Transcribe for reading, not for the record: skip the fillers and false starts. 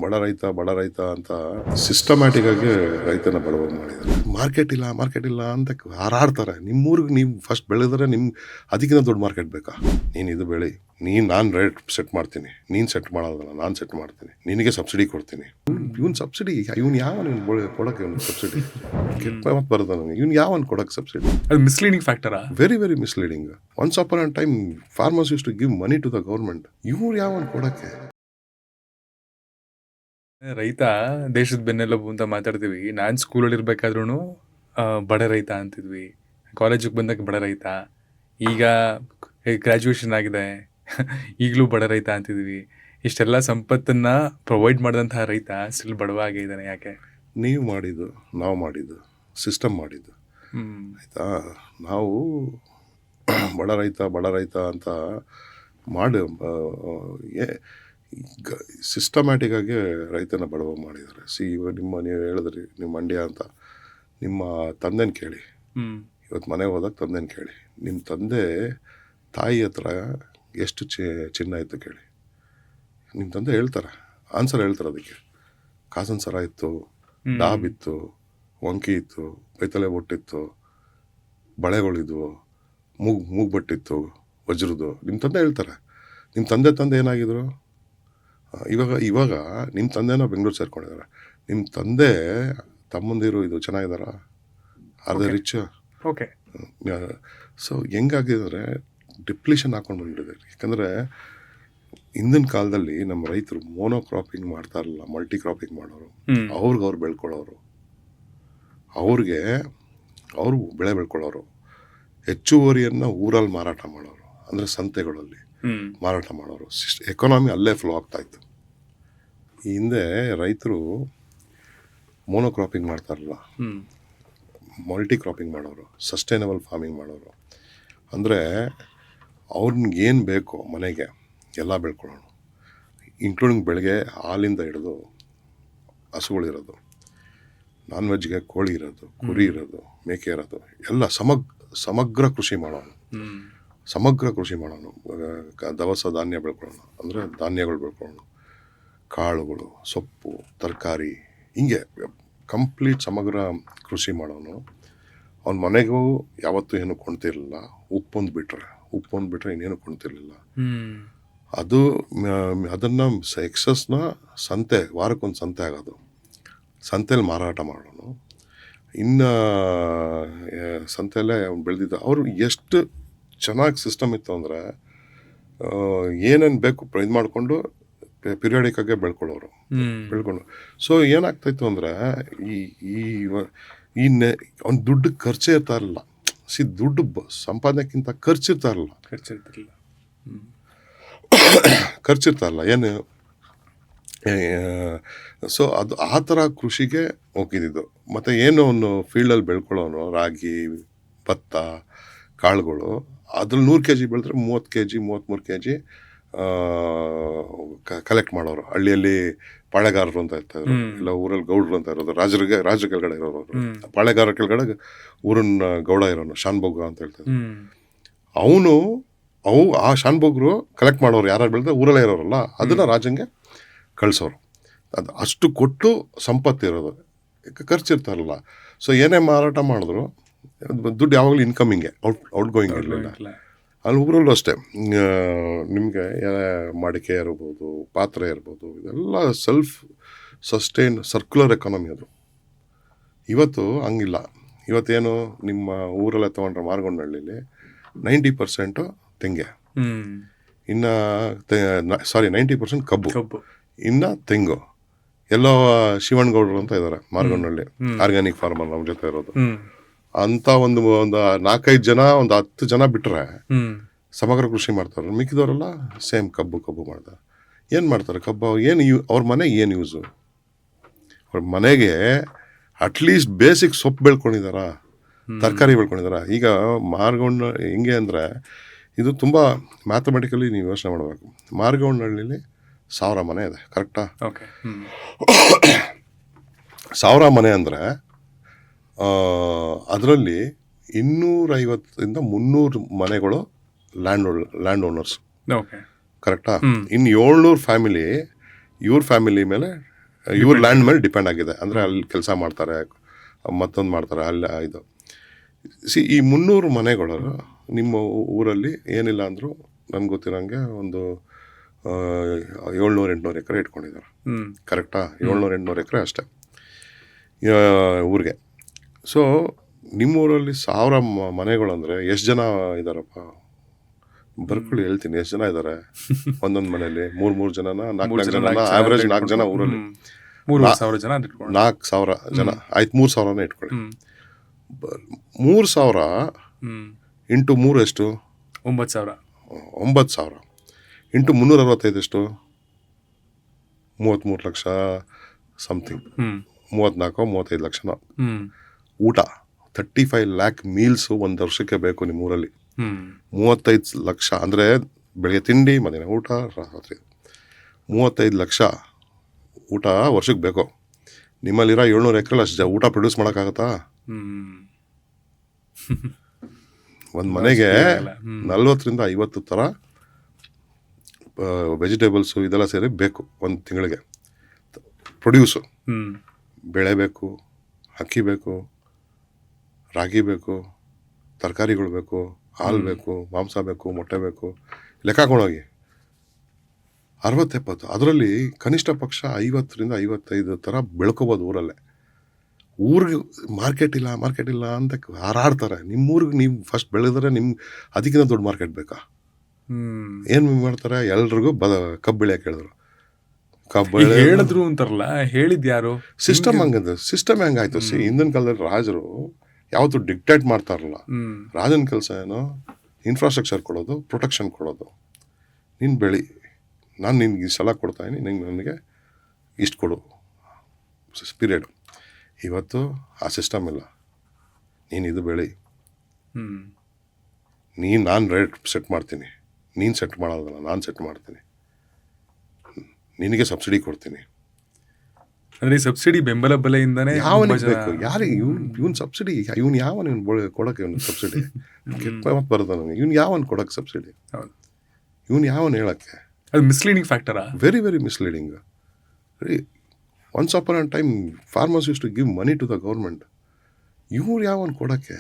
ಬಡ ರೈತ ಅಂತ ಸಿಸ್ಟಮ್ಯಾಟಿಕ್ ಆಗಿ ರೈತನ ಬಡವ ಮಾಡಿದ್ದಾರೆ. ಮಾರ್ಕೆಟ್ ಇಲ್ಲ ಅಂತ ಹಾರಾಡ್ತಾರೆ. ನಿಮ್ಮೂರಿಗೆ ನೀವು ಫಸ್ಟ್ ಬೆಳೆದ್ರೆ ಅದಕ್ಕಿಂತ ದೊಡ್ಡ ಮಾರ್ಕೆಟ್ ಬೇಕಾ? ನೀನು ಇದು ಬೆಳಿ, ನಾನು ರೇಟ್ ಸೆಟ್ ಮಾಡ್ತೀನಿ, ನೀನು ಸೆಟ್ ಮಾಡೋದಲ್ಲ, ನಾನು ಸೆಟ್ ಮಾಡ್ತೀನಿ, ನಿನಗೆ ಸಬ್ಸಿಡಿ ಕೊಡ್ತೀನಿ. ಇವನ್ ಸಬ್ಸಿಡಿ ಇವನು ಕೊಡಕ್ಕೆ ಸಬ್ಸಿಡಿ ಕೆಟ್ಟ ಮಾತು ಬರ್ತದೆ ನನಗೆ. ಇವನು ಯಾವನ್ ಕೊಡಕ್ಕೆ ಸಬ್ಸಿಡಿ? ಅದು ಮಿಸ್ಲೀಡಿಂಗ್ ಫ್ಯಾಕ್ಟರಾ? Very very misleading. Once upon a time farmers use to give money to the government. ಇವ್ರು ಯಾವನ್ ಕೊಡಕ್ಕೆ? ರೈತ ದೇಶದ ಬೆನ್ನೆಲುಬು ಅಂತ ಮಾತಾಡ್ತೀವಿ. ನಾನು ಸ್ಕೂಲಲ್ಲಿ ಇರ್ಬೇಕಾದ್ರೂ ಬಡ ರೈತ ಅಂತಿದ್ವಿ, ಕಾಲೇಜಿಗೆ ಬಂದಾಗ ಬಡ ರೈತ, ಈಗ ಗ್ರ್ಯಾಜುಯೇಷನ್ ಆಗಿದೆ ಈಗಲೂ ಬಡ ರೈತ ಅಂತಿದ್ವಿ. ಇಷ್ಟೆಲ್ಲ ಸಂಪತ್ತನ್ನು ಪ್ರೊವೈಡ್ ಮಾಡಿದಂತಹ ರೈತ ಸ್ಟಿಲ್ ಬಡವ ಆಗಿದ್ದಾನೆ. ಯಾಕೆ? ನೀವು ಮಾಡಿದ್ದು, ನಾವು ಮಾಡಿದ್ದು, ಸಿಸ್ಟಮ್ ಮಾಡಿದ್ದು. ಆಯಿತಾ? ನಾವು ಬಡ ರೈತ ಅಂತ ಮಾಡಿ ಸಿಸ್ಟಮ್ಯಾಟಿಕ್ ಆಗಿ ರೈತನ ಬಡವ ಮಾಡಿದ್ದಾರೆ. ನೀವು ಹೇಳಿದ್ರಿ ನೀವು ಮಂಡ್ಯ ಅಂತ. ನಿಮ್ಮ ತಂದೆನ ಕೇಳಿ, ಇವತ್ತು ಮನೆಗೆ ಹೋದಾಗ ತಂದೆನ ಕೇಳಿ, ನಿಮ್ಮ ತಂದೆ ತಾಯಿ ಹತ್ರ ಎಷ್ಟು ಚಿನ್ನ ಇತ್ತು ಕೇಳಿ. ನಿಮ್ಮ ತಂದೆ ಹೇಳ್ತಾರೆ, ಆನ್ಸರ್ ಹೇಳ್ತಾರೆ ಅದಕ್ಕೆ. ಕಾಸನ್ ಸರ ಇತ್ತು, ಡಾಬ್ ಇತ್ತು, ವಂಕಿ ಇತ್ತು, ಬೈತಲೆ ಬೊಟ್ಟಿತ್ತು, ಬಳೆಗಳಿದ್ವು, ಮೂಗ್ಬಟ್ಟಿತ್ತು, ವಜ್ರದ್ದು. ನಿಮ್ಮ ತಂದೆ ಹೇಳ್ತಾರೆ. ನಿಮ್ಮ ತಂದೆ ಏನಾಗಿದ್ರು? ಇವಾಗ ನಿಮ್ಮ ತಂದೆನ ಬೆಂಗಳೂರು ಸೇರ್ಕೊಂಡಿದ್ದಾರೆ. ನಿಮ್ಮ ತಂದೆ ತಮ್ಮಂದಿರು ಇದು ಚೆನ್ನಾಗಿದಾರ? Are they rich? Okay. So ಹೆಂಗಾಗಿದ್ರೆ ಡಿಪ್ಲಿಷನ್ ಹಾಕೊಂಡು ಬಂದ್ಬಿಟ್ಟಿದೆ. ಯಾಕಂದರೆ ಹಿಂದಿನ ಕಾಲದಲ್ಲಿ ನಮ್ಮ ರೈತರು ಮೋನೋಕ್ರಾಪಿಂಗ್ ಮಾಡ್ತಾ ಇರಲಿಲ್ಲ, ಮಲ್ಟಿ ಕ್ರಾಪಿಂಗ್ ಮಾಡೋರು. ಅವ್ರು ಬೆಳ್ಕೊಳ್ಳೋರು, ಅವರು ಬೆಳೆ ಬೆಳ್ಕೊಳ್ಳೋರು. ಹೆಚ್ಚುವರಿಯನ್ನು ಊರಲ್ಲಿ ಮಾರಾಟ ಮಾಡೋರು, ಅಂದರೆ ಸಂತೆಗಳಲ್ಲಿ ಮಾರಾಟ ಮಾಡೋರು. ಎಕಾನಮಿ ಅಲ್ಲೇ ಫ್ಲೋ ಆಗ್ತಾಯಿತ್ತು. ಈ ಹಿಂದೆ ರೈತರು ಮೋನೋಕ್ರಾಪಿಂಗ್ ಮಾಡ್ತಾರಲ್ಲ, ಮಲ್ಟಿ ಕ್ರಾಪಿಂಗ್ ಮಾಡೋರು, ಸಸ್ಟೈನಬಲ್ ಫಾರ್ಮಿಂಗ್ ಮಾಡೋರು. ಅಂದರೆ ಅವ್ರಿಗೆ ಏನು ಬೇಕೋ ಮನೆಗೆ ಎಲ್ಲ ಬೆಳ್ಕೊಳ್ಳೋಣ, ಇನ್ಕ್ಲೂಡಿಂಗ್ ಬೆಳಗ್ಗೆ ಹಾಲಿಂದ ಹಿಡಿದು ಹಸುಗಳಿರೋದು, ನಾನ್ ವೆಜ್ಗೆ ಕೋಳಿ ಇರೋದು, ಕುರಿ ಇರೋದು, ಮೇಕೆ ಇರೋದು, ಎಲ್ಲ ಸಮಗ್ರ ಕೃಷಿ ಮಾಡೋಣ. ದವಸ ಧಾನ್ಯ ಬೆಳ್ಕೊಳ್ಳೋಣ, ಅಂದರೆ ಧಾನ್ಯಗಳು ಬೆಳ್ಕೊಳ್ಳೋಣ, ಕಾಳುಗಳು, ಸೊಪ್ಪು, ತರಕಾರಿ, ಹಿಂಗೆ ಕಂಪ್ಲೀಟ್ ಸಮಗ್ರ ಕೃಷಿ ಮಾಡೋನು. ಅವ್ನ ಮನೆಗೂ ಯಾವತ್ತೂ ಏನು ಕೊಂಡ್ತಿರ್ಲಿಲ್ಲ. ಉಪ್ಪೊಂದು ಬಿಟ್ರೆ ಇನ್ನೇನು ಕೊಂಡ್ತಿರ್ಲಿಲ್ಲ. ಅದನ್ನು ಎಕ್ಸಸ್ನ ವಾರಕ್ಕೊಂದು ಸಂತೆ ಆಗೋದು, ಸಂತೆಯಲ್ಲಿ ಮಾರಾಟ ಮಾಡೋನು. ಇನ್ನು ಸಂತೆಯಲ್ಲೇ ಬೆಳೆದಿದ್ದ ಅವರು ಎಷ್ಟು ಚೆನ್ನಾಗಿ ಸಿಸ್ಟಮ್ ಇತ್ತು ಅಂದರೆ, ಏನೇನು ಬೇಕು ಇದು ಮಾಡಿಕೊಂಡು ಪಿರಿಯಾಡಿಕ್ ಆಗಿ ಬೆಳ್ಕೊಳ್ಳೋರು. ಸೊ ಏನಾಗ್ತಾಯಿತ್ತು ಅಂದರೆ, ಅವ್ನ ದುಡ್ಡು ಖರ್ಚೇ ಇರ್ತಾ ಇರಲಿಲ್ಲ. ದುಡ್ಡು ಸಂಪಾದನೆಕ್ಕಿಂತ ಖರ್ಚಿರ್ತಾ ಇರಲಿಲ್ಲ ಏನು. ಸೊ ಅದು ಆ ಥರ ಕೃಷಿಗೆ ಹೋಗಿದ್ದು. ಮತ್ತು ಏನು ಅವನು ಫೀಲ್ಡಲ್ಲಿ ಬೆಳ್ಕೊಳ್ಳೋನು, ರಾಗಿ, ಭತ್ತ, ಕಾಳುಗಳು, ಅದ್ರಲ್ಲಿ 100 kg ಬೆಳೆದ್ರೆ 30 kg 33 kg ಕಲೆಕ್ಟ್ ಮಾಡೋರು. ಹಳ್ಳಿಯಲ್ಲಿ ಪಾಳೆಗಾರರು ಅಂತ ಇರ್ತಾಯಿದ್ರು, ಇಲ್ಲ ಊರಲ್ಲಿ ಗೌಡ್ರು ಅಂತ ಇರೋದು, ರಾಜರ ಕೆಳಗಡೆ ಇರೋರು. ಪಾಳೆಗಾರರ ಕೆಳಗಡೆ ಊರನ್ನ ಗೌಡ ಇರೋನು, ಶಾನ್ಭೋಗ ಅಂತ ಹೇಳ್ತಾರೆ. ಆ ಶಾನ್ಭೋಗ್ರು ಕಲೆಕ್ಟ್ ಮಾಡೋರು, ಯಾರು ಬೆಳೆದ್ರೆ ಊರಲ್ಲೇ ಇರೋರಲ್ಲ, ಅದನ್ನು ರಾಜಂಗೆ ಕಳಿಸೋರು. ಅದು ಅಷ್ಟು ಕೊಟ್ಟು ಸಂಪತ್ತಿರೋದು, ಖರ್ಚಿರ್ತಾರಲ್ಲ. ಸೊ ಏನೇ ಮಾರಾಟ ಮಾಡಿದ್ರು ದುಡ್ಡು ಯಾವಾಗಲೂ ಇನ್ಕಮಿಂಗೆ, ಔಟ್ ಗೋಯಿಂಗ್ ಇರಲಿಲ್ಲ. ಅಲ್ಲಿ ಊರಲ್ಲೂ ಅಷ್ಟೇ, ನಿಮಗೆ ಮಡಿಕೆ ಇರ್ಬೋದು, ಪಾತ್ರೆ ಇರ್ಬೋದು, ಇದೆಲ್ಲ ಸೆಲ್ಫ್ ಸಸ್ಟೈನ್ ಸರ್ಕ್ಯುಲರ್ ಎಕಾನಮಿ ಅದು. ಇವತ್ತು ಹಂಗಿಲ್ಲ. ಇವತ್ತೇನು ನಿಮ್ಮ ಊರಲ್ಲೇ ತೊಗೊಂಡ್ರೆ ಮಾರ್ಗೊಂಡಹಳ್ಳಿಲಿ 90% ತೆಂಗೆ, ಇನ್ನು 90% ಕಬ್ಬು, ಇನ್ನು ತೆಂಗು. ಎಲ್ಲೋ ಶಿವಣ್ಣಗೌಡರು ಅಂತ ಇದ್ದಾರೆ ಮಾರ್ಗೊಂಡಹಳ್ಳಿ, ಆರ್ಗ್ಯಾನಿಕ್ ಫಾರ್ಮರ್ ನಮ್ಮ ಜೊತೆ ಇರೋದು. ಅಂತ ಒಂದು 4-5 ಜನ, ಒಂದು 10 ಜನ ಬಿಟ್ಟರೆ ಸಮಗ್ರ ಕೃಷಿ ಮಾಡ್ತಾರೆ. ಮಿಕ್ಕಿದವರೆಲ್ಲ ಸೇಮ್ ಕಬ್ಬು ಮಾಡ್ತಾರೆ. ಏನು ಮಾಡ್ತಾರೆ? ಕಬ್ಬು ಅವ್ರ ಮನೆಗೆ ಏನು ಯೂಸು? ಅವ್ರ ಮನೆಗೆ ಅಟ್ಲೀಸ್ಟ್ ಬೇಸಿಕ್ ಸೊಪ್ಪು ಬೆಳ್ಕೊಂಡಿದಾರ, ತರಕಾರಿ ಬೆಳ್ಕೊಂಡಿದಾರ. ಈಗ ಮಾರ್ಗೊಂಡು ಹೆಂಗೆ ಅಂದರೆ, ಇದು ತುಂಬ ಮ್ಯಾಥಮೆಟಿಕಲಿ ನೀವು ಯೋಚನೆ ಮಾಡಬೇಕು. ಮಾರ್ಗೊಂಡಹಳ್ಳಿಲಿ 1000 ಮನೆ ಇದೆ, ಕರೆಕ್ಟಾ? 1000 ಮನೆ ಅಂದರೆ ಅದರಲ್ಲಿ 250 300 ಮನೆಗಳು ಲ್ಯಾಂಡ್ ಓನರ್ಸ್, ಕರೆಕ್ಟಾ? ಇನ್ನು 700 ಫ್ಯಾಮಿಲಿ ಇವ್ರ ಫ್ಯಾಮಿಲಿ ಮೇಲೆ ಇವ್ರ ಲ್ಯಾಂಡ್ ಮೇಲೆ ಡಿಪೆಂಡ್ ಆಗಿದೆ. ಅಂದರೆ ಅಲ್ಲಿ ಕೆಲಸ ಮಾಡ್ತಾರೆ, ಮತ್ತೊಂದು ಮಾಡ್ತಾರೆ ಅಲ್ಲಿ ಇದು. ಈ 300 ಮನೆಗಳು ನಿಮ್ಮ ಊರಲ್ಲಿ ಏನಿಲ್ಲ ಅಂದರೂ ನನಗೆ ಗೊತ್ತಿರೋಂಗೆ ಒಂದು 700-800 ಎಕರೆ ಇಟ್ಕೊಂಡಿದ್ದಾರೆ. ಕರೆಕ್ಟಾ? 700-800 ಎಕರೆ ಅಷ್ಟೇ ಊರಿಗೆ. ಸೊ ನಿಮ್ಮೂರಲ್ಲಿ 1000 ಮನೆಗಳು ಅಂದರೆ ಎಷ್ಟು ಜನ ಇದ್ದಾರಪ್ಪ? ಬರ್ಕೊಳ್ಳಿ, ಹೇಳ್ತೀನಿ ಎಷ್ಟು ಜನ ಇದ್ದಾರೆ ಒಂದೊಂದು ಮನೆಯಲ್ಲಿ. 3 ಜನನ 4 ಜನನ ಆವ್ರೇಜ್ 4 ಜನ ಊರಲ್ಲಿ 3,000 ಜನ 4,000 ಜನ ಆಯ್ತು. 3,000 ಇಟ್ಕೊಳ್ಳಿ. 3,000 ಇಂಟು 3 ಎಷ್ಟು? 9,000. 9,000 ಇಂಟು 365 ಎಷ್ಟು? 33 ಲಕ್ಷ ಸಮಥಿಂಗ್. 34-35 ಲಕ್ಷನ ಊಟ. 35 ಲ್ಯಾಕ್ ಮೀಲ್ಸು ಒಂದು ವರ್ಷಕ್ಕೆ ಬೇಕು ನಿಮ್ಮೂರಲ್ಲಿ. 35 ಲಕ್ಷ ಅಂದರೆ ಬೆಳಗ್ಗೆ ತಿಂಡಿ, ಮಧ್ಯಾಹ್ನ ಊಟ, ರಾತ್ರಿ. 35 ಲಕ್ಷ ಊಟ ವರ್ಷಕ್ಕೆ ಬೇಕು. ನಿಮ್ಮಲ್ಲಿರೋ 700 ಎಕರೆಲಿ ಅಷ್ಟು ಊಟ ಪ್ರೊಡ್ಯೂಸ್ ಮಾಡೋಕ್ಕಾಗತ್ತಾ? ಒಂದು ಮನೆಗೆ 40-50 ಥರ ವೆಜಿಟೇಬಲ್ಸು ಇದೆಲ್ಲ ಸೇರಿ ಬೇಕು ಒಂದು ತಿಂಗಳಿಗೆ ಪ್ರೊಡ್ಯೂಸು. ಬೆಳೆ ಬೇಕು, ಅಕ್ಕಿ ಬೇಕು, ರಾಗಿ ಬೇಕು, ತರಕಾರಿಗಳು ಬೇಕು, ಹಾಲು ಬೇಕು, ಮಾಂಸ ಬೇಕು, ಮೊಟ್ಟೆ ಬೇಕು. ಲೆಕ್ಕ ಹಾಕೊಂಡೋಗಿ 60-70. ಅದರಲ್ಲಿ ಕನಿಷ್ಠ ಪಕ್ಷ 50-55 ಥರ ಬೆಳ್ಕೋಬೋದು ಊರಲ್ಲೇ. ಊರಿಗೆ ಮಾರ್ಕೆಟ್ ಇಲ್ಲ ಅಂತ ಹಾರಾಡ್ತಾರೆ. ನಿಮ್ಮೂರಿಗೆ ನೀವು ಫಸ್ಟ್ ಬೆಳೆದ್ರೆ ನಿಮ್ಗೆ ಅದಕ್ಕಿಂತ ದೊಡ್ಡ ಮಾರ್ಕೆಟ್ ಬೇಕಾ? ಏನು ಮಾಡ್ತಾರೆ? ಎಲ್ರಿಗೂ ಕಬ್ಬು ಬೆಳೆಯಕ್ಕೆ ಹೇಳಿದ್ರು. ಕಬ್ಬು ಹೇಳಿದ್ರು ಅಂತಾರಲ್ಲ, ಹೇಳಿದ್ ಯಾರು? ಸಿಸ್ಟಮ್ ಹಂಗಂದ್ರೆ ಸಿಸ್ಟಮ್ ಹೆಂಗಾಯ್ತು? ಹಿಂದಿನ ಕಾಲದಲ್ಲಿ ರಾಜರು ಯಾವತ್ತೂ ಡಿಕ್ಟೇಟ್ ಮಾಡ್ತಾರಲ್ಲ. ರಾಜನ ಕೆಲಸ ಏನೋ ಇನ್ಫ್ರಾಸ್ಟ್ರಕ್ಚರ್ ಕೊಡೋದು, ಪ್ರೊಟೆಕ್ಷನ್ ಕೊಡೋದು. ನೀನು ಬೆಳಿ, ನಾನು ನಿನ್ಗೆ ಈ ಸಲ ಕೊಡ್ತಾಯಿನಿ, ನನಗೆ ಇಷ್ಟು ಕೊಡು ಪೀರಿಯಡ್. ಇವತ್ತು ಆ ಸಿಸ್ಟಮ್ ಇಲ್ಲ. ನೀನು ಇದು ಬೆಳಿ, ನಾನು ರೇಟ್ ಸೆಟ್ ಮಾಡ್ತೀನಿ, ನೀನು ಸೆಟ್ ಮಾಡೋದಲ್ಲ, ನಾನು ಸೆಟ್ ಮಾಡ್ತೀನಿ, ನಿನಗೆ ಸಬ್ಸಿಡಿ ಕೊಡ್ತೀನಿ. ಅಂದರೆ ಸಬ್ಸಿಡಿ ಬೆಂಬಲ ಬೆಲೆಯಿಂದನೇ ಯಾವನಿಗೆ ಬೇಕು? ಯಾರಿಗೆ ಇವನು ಸಬ್ಸಿಡಿ? ಇವನು ಯಾವನು ಇವನು ಕೊಡೋಕ್ಕೆ? ಇವನು ಸಬ್ಸಿಡಿ ಕೆಟ್ಟ ಬರ್ತದೆ ನನಗೆ. ಇವನು ಯಾವನು ಕೊಡೋಕ್ಕೆ ಸಬ್ಸಿಡಿ? ಇವನು ಯಾವನು ಹೇಳೋಕ್ಕೆ? ಅದು ಮಿಸ್ಲೀಡಿಂಗ್ ಫ್ಯಾಕ್ಟರಾ? Very very misleading. Once upon a time farmers use to give money to the government. ಇವ್ರು ಯಾವನು ಕೊಡೋಕ್ಕೆ?